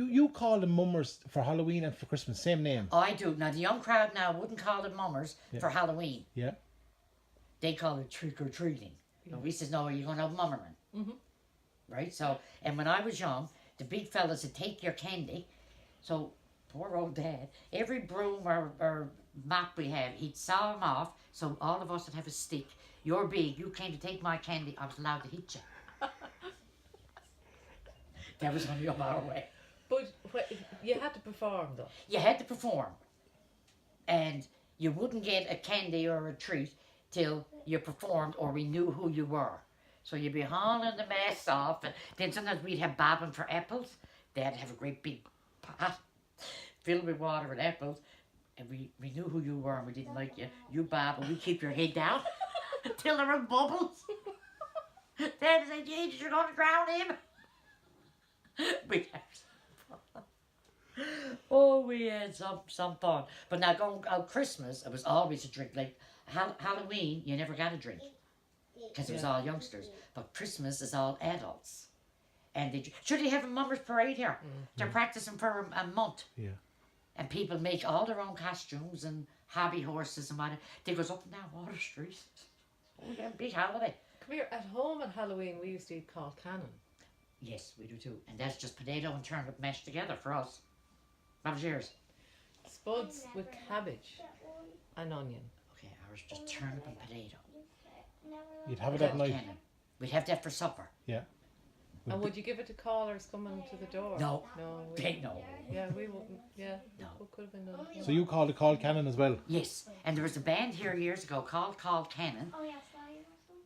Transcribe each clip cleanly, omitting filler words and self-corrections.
You call them mummers for Halloween and for Christmas, same name. I do. Now, the young crowd now wouldn't call them mummers for Halloween. Yeah. They call it trick-or-treating. Yeah. And we says, no, you're going to have mummerman. Mm-hmm. Right? So, and when I was young, the big fellas would take your candy. So, poor old Dad, every broom or map we had, he'd saw them off, so all of us would have a stick. You're big, you came to take my candy, I was allowed to hit you. That was only on our way. But you had to perform, though. You had to perform. And you wouldn't get a candy or a treat till you performed or we knew who you were. So you'd be hauling the mess off, and then sometimes we'd have bobbing for apples. They'd have a great big pot filled with water and apples, and we knew who you were and we didn't like you. You bob, and we keep your head down until there were bubbles. Dad said, Jesus, you're going to drown him. We had some fun. Oh, we had some fun. But now going out Christmas, it was always a drink. Like Halloween, you never got a drink because it was all youngsters. But Christmas is all adults. And they have a mummers parade here. They're practicing for a month. Yeah. And people make all their own costumes and hobby horses and whatnot. They goes up and down Water Street. Oh, yeah, big holiday. Come here, at home at Halloween we used to eat called cannon. Yes, we do too. And that's just potato and turnip mashed together for us. What was yours? Spuds with cabbage and onion. Okay, ours just turnip and potato. You'd have it at night. Cannon. We'd have that for supper. Yeah. And would you give it to callers coming to the door? No. No. No. Yeah, we wouldn't. Yeah. No. It could have been done. Yeah. So you called it called cannon as well? Yes. And there was a band here years ago called Cannon.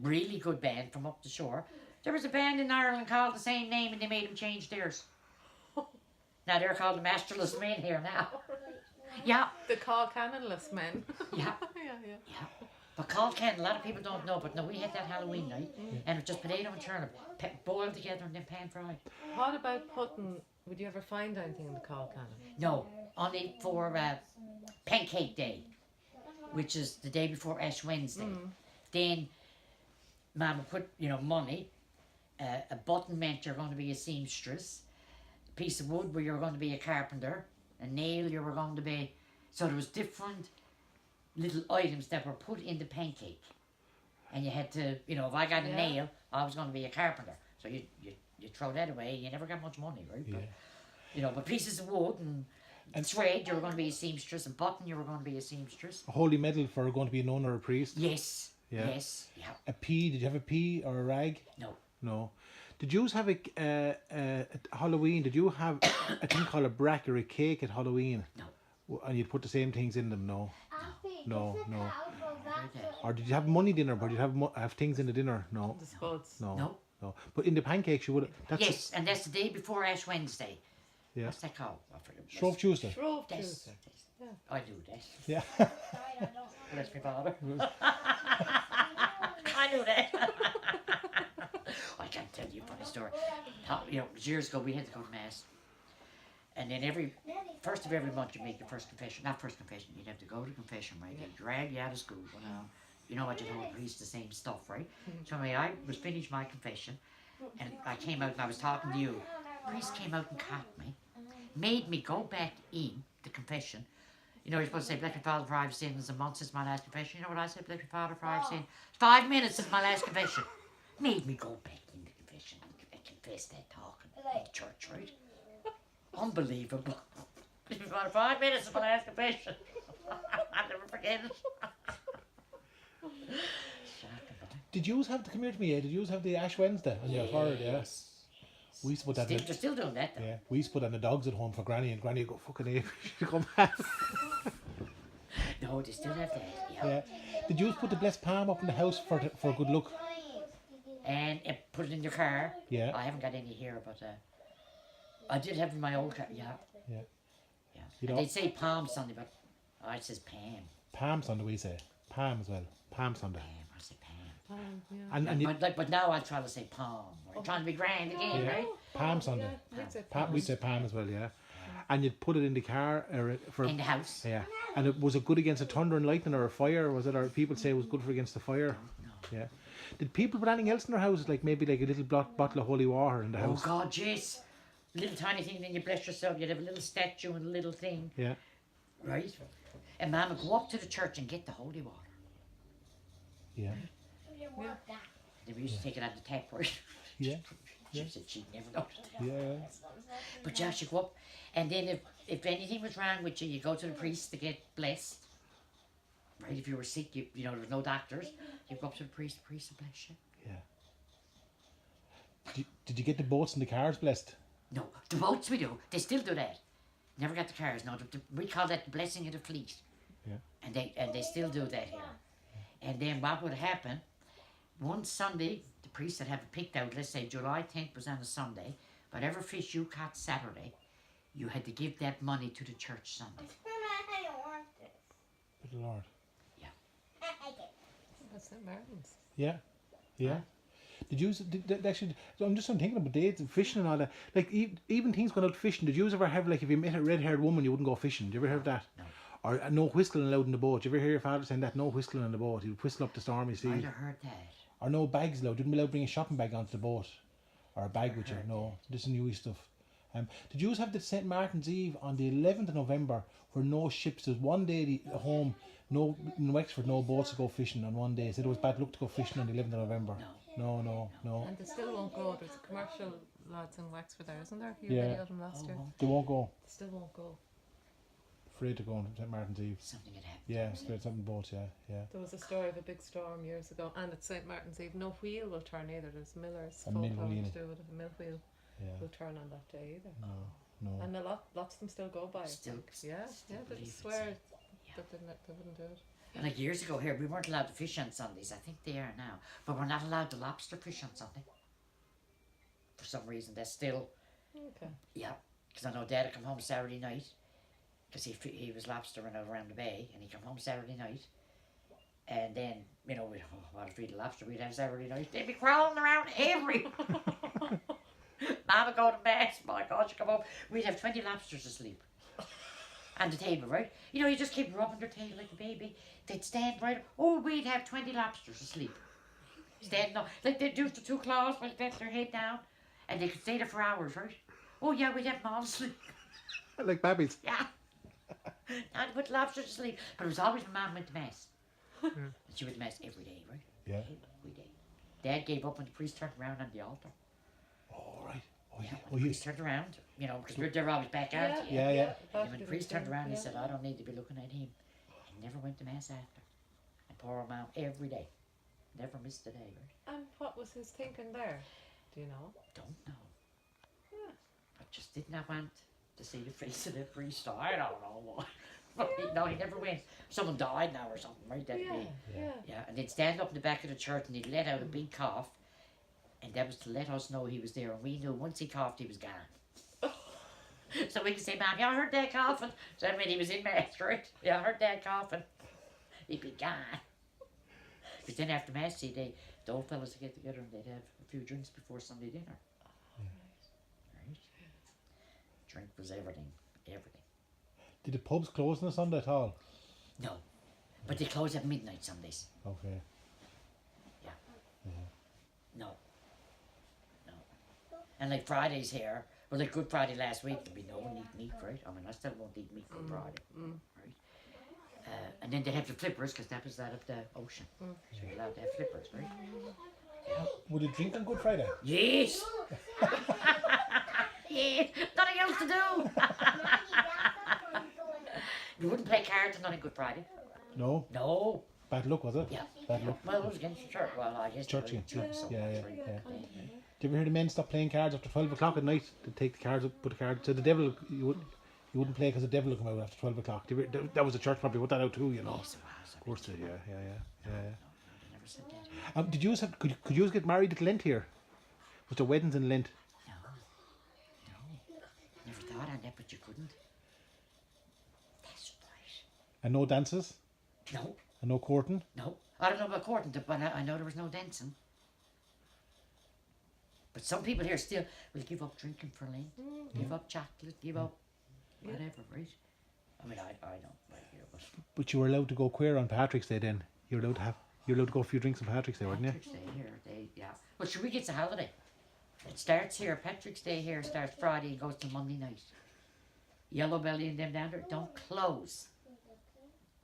Really good band from up the shore. There was a band in Ireland called the same name and they made them change theirs. Now they're called the Masterless Men here now. Yeah. The call cannonless men. Yeah. Yeah. But called Cannon, a lot of people don't know, but no, we had that Halloween night and it was just potato and turnip boiled together and then pan fried. What about would you ever find anything in the call cannon? No, only for Pancake Day, which is the day before Ash Wednesday. Then Mama put, money. A button meant you're going to be a seamstress. A piece of wood where you're going to be a carpenter. A nail you were going to be. So there was different little items that were put in the pancake. And you had to, if I got a nail, I was going to be a carpenter. So you throw that away. You never got much money, right? Yeah. But pieces of wood and thread, you were going to be a seamstress. And button, you were going to be a seamstress. A holy medal for going to be a nun or a priest? Yes. Yeah. Yes. Yeah. A pea? Did you have a pea or a rag? No. No. Did you have at Halloween? Did you have a thing called a brack or a cake at Halloween? No. And you'd put the same things in them? No. No. Okay. Or did you have money dinner? But did you have things in the dinner? No. The spuds. No. But in the pancakes you would. Yes, and that's the day before Ash Wednesday. Yeah. What's that called? I forget. Shrove Tuesday. Shrove That's- Tuesday. Yeah. I do that. Yeah. Bless me, Father. I knew that. I can't tell you a funny story. Years ago we had to go to Mass. And then first of every month you make your first confession. Not first confession, you'd have to go to confession, right? They'd drag you out of school. You know what, you told the priest the same stuff, right? So anyway, I was finished my confession. And I came out and I was talking to you. The priest came out and caught me. Made me go back in the confession. You're supposed to say, bless me, Father, for I've sinned. A month since my last confession. You know what I said? Bless me, Father, for I've sinned. 5 minutes since my last confession. Made me go back in the confession and confess that talking in the church, right? Unbelievable. Bless me, Father, 5 minutes since my last confession. I'll never forget it. Did you have the come here to me? Did you have the Ash Wednesday on your forehead? Yeah. We used to put that. They're still doing that, though. Yeah, we used to put on the dogs at home for Granny, and Granny would go fucking ape. She'd come back. No, they still have that. Yeah. Did you put the blessed palm up in the house for good luck? And put it in your car. Yeah. I haven't got any here, but I did have it in my old car. Yeah. Yeah. Yeah. And they'd say Palm Sunday, but it says Pam. Palm Sunday, we say. Palm as well. Palm Sunday. Pam, I say Pam. Yeah. But now I try to say Palm. We're trying to be grand again, Yeah. right? Palm Sunday. Yeah, We say Palm as well, yeah. And you'd put it in the car In the house. Yeah. And was it good against a thunder and lightning or a fire? Was it? Or people say it was good for against the fire? No. Yeah. Did people put anything else in their houses, like maybe like a little bottle of holy water in the Oh house? God, yes. little tiny thing, then you bless yourself. You'd have a little statue and a little thing, Yeah. right? And Mum would go up to the church and get the holy water. Yeah. Then we used to take it out of the tap, right? Yeah. She Yeah. said she'd never noticed. Yeah. But yeah, she'd go up, and then if anything was wrong with you, you go to the priest to get blessed. Right? If you were sick, you know, there was no doctors. You go up to the priest would bless you. Yeah. Did you get the boats and the cars blessed? No, the boats we do, they still do that. Never got the cars. No, we call that the blessing of the fleet. Yeah. And they still do that here. And then what would happen? One Sunday, the priest would have it picked out. Let's say July 10th was on a Sunday. Whatever fish you caught Saturday, you had to give that money to the church Sunday. Good Lord. That's St. Martin's. Yeah. Yeah. Did you actually? I'm just thinking about dates and fishing and all that. Like even things going out fishing. Did you ever have, like, if you met a red-haired woman, you wouldn't go fishing? Did you ever have that? No. Or no whistling allowed in the boat? Did you ever hear your father saying that? No whistling in the boat. He would whistle up the stormy sea. I'd have heard that. Or no bags allowed. Didn't be allowed to bring a shopping bag onto the boat, or a bag with you. heard No, this is new stuff. Did you have the St. Martin's Eve on the 11th of November, where no ships? There's one day home. No, in Wexford, no boats to go fishing on one day. Said it was bad luck to go fishing on the 11th of November. No. And they still won't go. There's a commercial lads in Wexford there, isn't there? You Yeah. videoed them last year. They won't go. They still won't go. Afraid to go on St. Martin's Eve. Something had happened. Yeah, scared something boats. Yeah. There was a story of a big storm years ago, and it's St. Martin's Eve. No wheel will turn either. There's Miller's A mill folklore wheel. to do with it. A mill wheel Yeah. will turn on that day either. No. And lots of them still go by. I Still- think. Yeah, still they believe just it's swear yeah. that they wouldn't do it. And like years ago here, we weren't allowed to fish on Sundays. I think they are now. But we're not allowed to lobster fish on Sunday. For some reason, they're still, Okay. yeah. Because I know Dad would come home Saturday night. Because he was lobstering out around the bay. And he'd come home Saturday night. And then, you know, what if we'd lobster, we'd have Saturday night. They'd be crawling around everywhere. Mom would go to mass. My God, she'd come home. We'd have 20 lobsters asleep. On the table, right? You know, you just keep rubbing their tail like a baby. They'd stand right. Oh, we'd have 20 lobsters asleep. Standing up. Like they'd use the two claws, like that, their head down. And they could stay there for hours, right? Oh, yeah, we'd have them all asleep. Like babies. Yeah. I'd put lobsters to sleep. But it was always when Mom went to Mass. And she went to Mass every day, right? Yeah. Every day. Dad gave up when the priest turned around on the altar. Oh, right. Oh, Yeah, yeah. when the priest turned around, you know, because they're always back out. Yeah. And when the priest turned around, he said, I don't need to be looking at him. He never went to Mass after. And poor old Mom every day. Never missed a day, right? And what was his thinking there? Do you know? Don't know. I just did not want to see the face of the priest. I don't know why. But he never went. Someone died now or something, right? That'd be. Yeah, and they'd stand up in the back of the church and he'd let out a big cough. And that was to let us know he was there. And we knew once he coughed, he was gone. So we could say, Mom, yeah, I heard Dad coughing. So that meant he was in Mass, right? Yeah, I heard Dad coughing. He'd be gone. Because then after Mass, see, the old fellas would get together and they'd have a few drinks before Sunday dinner. Right? Drink was everything. Everything. Did the pubs close on a Sunday at all? No. But they close at midnight Sundays. Okay. No. And like Fridays here, well, like Good Friday last week, there'd be no one eat meat, right? I mean, I still won't eat meat Good Friday, right? And then they have the flippers, because that was out of the ocean. So you're allowed to have flippers, right? Would you drink on Good Friday? Yes! Yes! Nothing else to do! You wouldn't play cards on nothing Good Friday? No. No. Bad luck, was it? Yeah. Bad luck. Well, it was against the church. Well, I guess Church, they yeah. were so Yeah. much, right? Did you ever hear the men stop playing cards after 12 o'clock at night? To take the cards up, put the cards. So the devil, you wouldn't play because the devil would come out after 12 o'clock. That was the church probably put that out too, you know. Yes, it was. Of course, yeah. They never said that. Did you could you get married at Lent here? Was there weddings in Lent? No. Never thought on that, but you couldn't. That's right. And no dances? No. And no courting? No. I don't know about courting, but I know there was no dancing. But some people here still will give up drinking for Lent, give up chocolate, give up whatever, right? I mean, I don't like it, but But you were allowed to go queer on Patrick's Day then. You're allowed to go a few drinks on Patrick's Day, weren't you? Patrick's Day here, yeah. Well, sure, we get a holiday. It starts here. Patrick's Day here starts Friday and goes to Monday night. Yellow Belly and them down there don't close.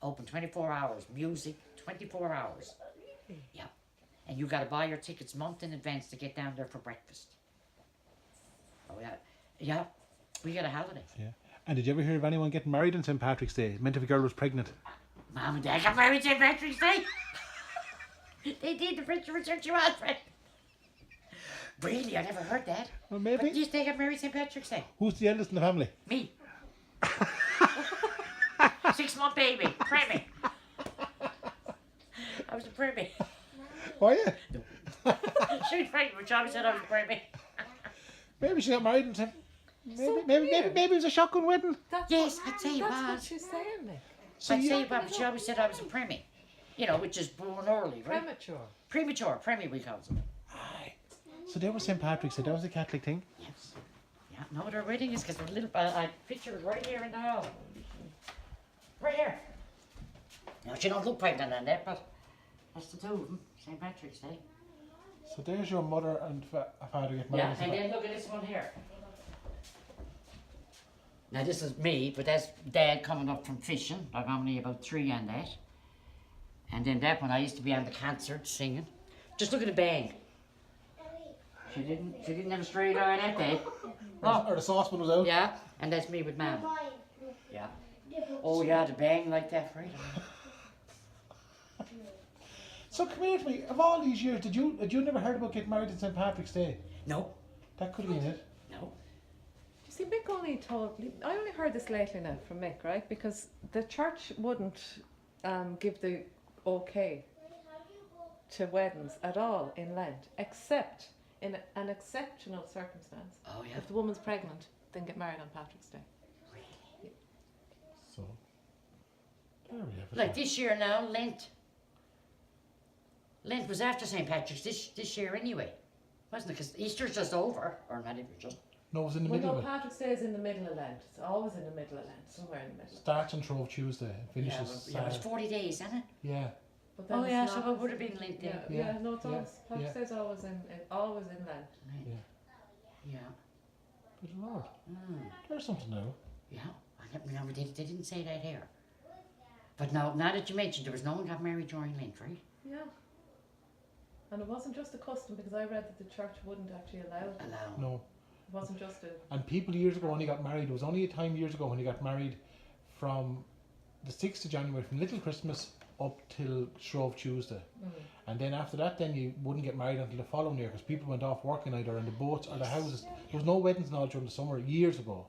Open 24 hours. Music 24 hours. Yeah. And you got to buy your tickets a month in advance to get down there for breakfast. Oh yeah. Yeah. We get a holiday. Yeah. And did you ever hear of anyone getting married on St. Patrick's Day? It meant if a girl was pregnant. Mom and Dad got married St. Patrick's Day. They did. The picture was such a friend. Really? I never heard that. Well, But maybe. you they got married St. Patrick's Day? Who's the eldest in the family? Me. 6-month baby. Preemie. I was a preemie. Were you? She was pregnant, but she always said I was a preemie. Maybe she got married and said, maybe it was a shotgun wedding. Yes, I'd say it That's was. what she's saying, Nick. So I'd you- say it was, but she always said I was a preemie. You know, which is born early, right? Premature. Premature. Preemie, we call it. Aye. So there was St. Patrick's Day. That was a Catholic thing. Yes. Yeah, no, their wedding is because they're little. I picture it right here in the hall. Right here. Now, she don't look pregnant on that, but that's the two of them. St. Patrick's Day. So there's your mother and father getting married. Yeah, and then look at this one here. Now this is me, but that's Dad coming up from fishing. I've only about 3 on that. And then that one I used to be on the concert singing. Just look at the bang. She didn't have a straight eye that day. Oh, Or the saucepan was out. yeah, and that's me with Mum. Yeah. Oh yeah, the bang like that, right? So come here to me. Of all these years, had you never heard about getting married on St. Patrick's Day? No, That could have been it. no. You see, Mick only told me, I only heard this lately now from Mick, right? Because the church wouldn't give the okay to weddings at all in Lent, except in an exceptional circumstance. Oh yeah. If the woman's pregnant, then get married on Patrick's Day. So there we have it. Like this year now, Lent. Lent was after St. Patrick's this year anyway, wasn't it? Because Easter's just over, or not even just. No, it was in the Well, middle no, of it. Patrick's Day is in the middle of Lent. It's always in the middle of Lent, somewhere in the middle. Starts on Shrove Tuesday, Yeah, finishes. but, yeah, it's 40 days, isn't it? Yeah. But then Oh it's yeah, not- so it would have been Lent Yeah, then. yeah, Yeah, no, it's yeah, always Patrick's yeah. Day is always in Lent. Yeah. Yeah. Good Lord. Mm. There's something new. Yeah. I never, no, they didn't say that here. But no, now that you mentioned, there was no one got married during Lent, right? Yeah. And it wasn't just a custom, because I read that the church wouldn't actually allow it. Allow. No. It wasn't just a... And people years ago when he got married, there was only a time years ago when he got married from the 6th of January, from Little Christmas up till Shrove Tuesday. And then after that, then you wouldn't get married until the following year because people went off working either in the boats or the houses. There was no weddings and all during the summer years ago.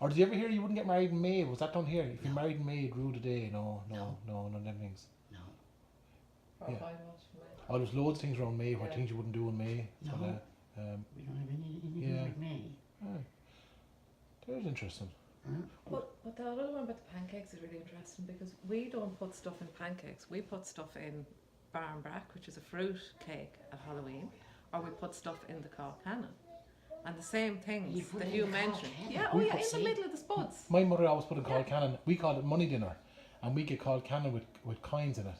Or did you ever hear you wouldn't get married in May? Was that done here? If you married in May, you grew the day. No, none of them things. No. Or Yeah. why not from Lent. Oh, there's loads of things around May, what Yeah. things you wouldn't do in May. So, No. We don't have anything Yeah. like me. that is interesting. But the other one about the pancakes is really interesting, because we don't put stuff in pancakes. We put stuff in barnbrack, which is a fruit cake at Halloween, or we put stuff in the caul cannon. And the same things You put that it you in the caul mentioned. cannon? Yeah, We in put- the middle of the spuds. My mother always put in caul cannon. We called it money dinner, and we get caul cannon with coins in it.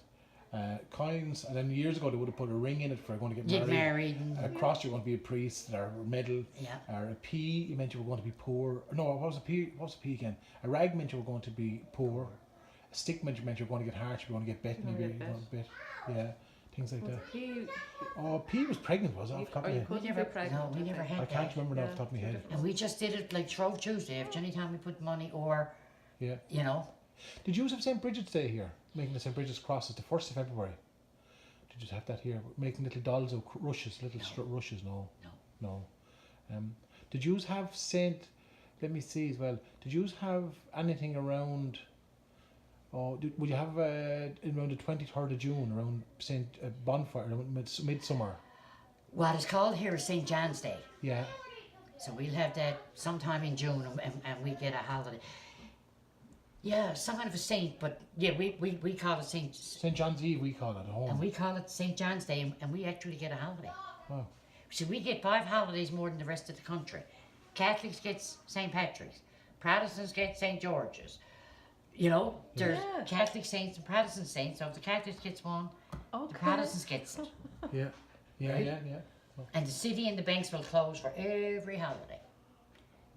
Coins, and then years ago they would have put a ring in it for going to get Get married. married. A cross, you're going to be a priest, or a medal, Yeah. or a P, you meant you were going to be poor. No, what was a P? What was a P again? A rag meant you were going to be poor. A stick meant you were going to get harsh, you were going to get bit, You're maybe gonna you get want bit. Yeah, things like Was that. it pea? Oh, P was pregnant, was it? Off the top Or of you my head? couldn't We never- be pregnant. no, we never had I can't remember now off the top of my two head. different And we just did it like Shrove Tuesday. After any time we put money, or Yeah. you know, Did you have St. Bridget's Day here? Making the St. Bridget's crosses, the 1st of February. Did you have that here? Making little dolls of rushes, little rushes? No. No. Did you have St. Let me see as well. Did you have anything around? Oh, would you have around the 23rd of June, around St. Bonfire, around midsummer? what is called here is St. John's Day. Yeah. So we'll have that sometime in June, and we get a holiday. Yeah, some kind of a saint, but yeah, we call it Saint, St. John's Eve, we call it at home. and we call it St. John's Day, and we actually get a holiday. Wow. See, we get 5 holidays more than the rest of the country. Catholics get St. Patrick's, Protestants get St. George's. You know, there's Yeah. Catholic saints and Protestant saints. So if the Catholics gets one, Oh, the Protestants gets it. Yeah. Yeah, Right? yeah, yeah. And the city and the banks will close for every holiday.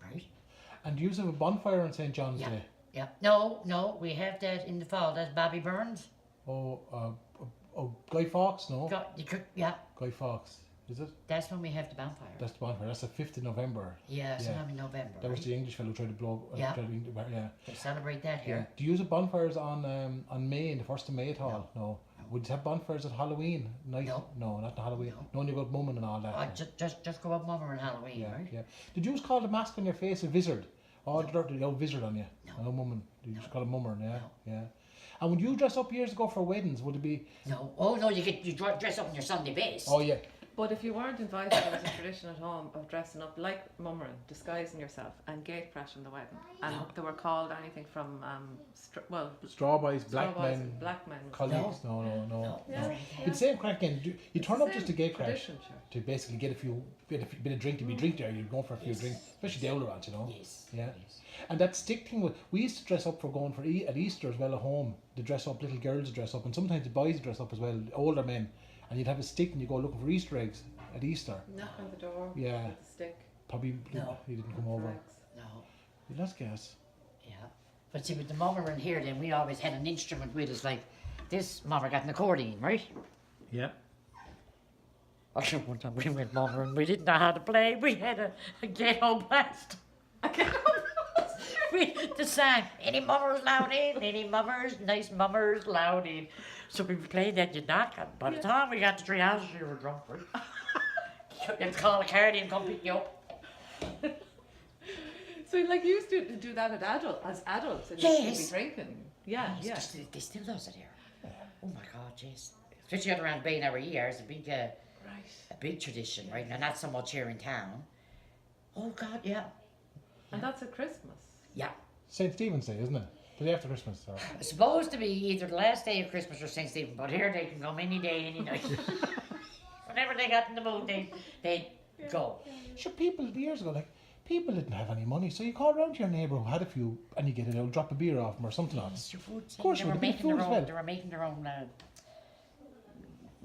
Right? And do you have a bonfire on St. John's Yeah. Day? Yeah. No, we have that in the fall. That's Bobby Burns. Oh, Guy Fawkes? No, Yeah, Guy Fawkes. Is it? that's when we have the bonfire. That's the bonfire. That's the 5th of November. Yeah, sometime in November. That was right? the English fellow who tried to blow. Yeah. Yeah. They celebrate that Yeah. here. Do you use bonfires on May, the 1st of May at all? No. Would you have bonfires at Halloween night? No. Not on Halloween. No. No, when you go mumming and all that. Just go up mummer on Halloween, Yeah, right? yeah. Did you call the mask on your face a vizard? Oh, the old vizard on you? No, mumming. You just call it mummer, yeah? No. Yeah. And when you dress up years ago for weddings, would it be... No. Oh no, you dress up in your Sunday best. Oh, yeah. But if you weren't invited, there was a tradition at home of dressing up like mummering, disguising yourself, and gate crashing the wedding. And they were called anything from, Strawberries, black strawberries, men, black men. colleagues. No. Yeah. It's the same crack again. You turn up Same just to gate crash tradition, sure. to basically get a bit of drink. If you drink there, you're going for a few drinks, especially the older ones, you know. Yes. Yeah. Yes. And that stick thing, we used to dress up for going for at Easter as well at home. They dress up, little girls dress up, and sometimes the boys dress up as well, older men. And you'd have a stick and you go looking for Easter eggs at Easter. Knock on the door. Yeah. With a stick. Probably No. he didn't come over. Flags. No. That's gas. Yeah. But see, with the mummer in here, then we always had an instrument with us. Like this mummer got an accordion, right? Yeah. I remember one time we went mummer and we didn't know how to play. We had a ghetto blast. The song, any mummers loud in, any mummers, nice mummers loud in. So we played that, you knock, and by the time we got to three houses, you were drunk, right? You had to call a car in and come pick you up. So, like, you used to do that as adults, and Yes. you'd be drinking. Yeah, yeah. They still does it here. Oh my God, yes. Especially out around Bain every year, it's Right. a big tradition, right? Now, not so much here in town. Oh God, yeah. And that's at Christmas. Yeah. St. Stephen's Day, isn't it? The day after Christmas. Or... It's supposed to be either the last day of Christmas or St. Stephen, but here they can come any day, any night. Whenever they got in the mood, they go. Sure, people years ago, like, people didn't have any money, so you call around to your neighbour who had a few, and you get a little drop of beer off them or something on. It's your food. Of course, they you were would. They making food their as own. well. They were making their own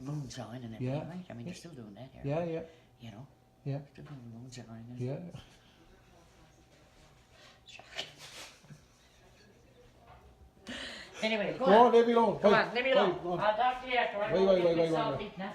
moonshine and everything, Yeah. right? I mean, they're still doing that here. Yeah, yeah, You know, yeah, still doing moonshine. And yeah. Anyway, go Go on, on. leave me alone. Come Wait, on, leave me alone. wait, go on. I'll talk to you after. Wait. Now.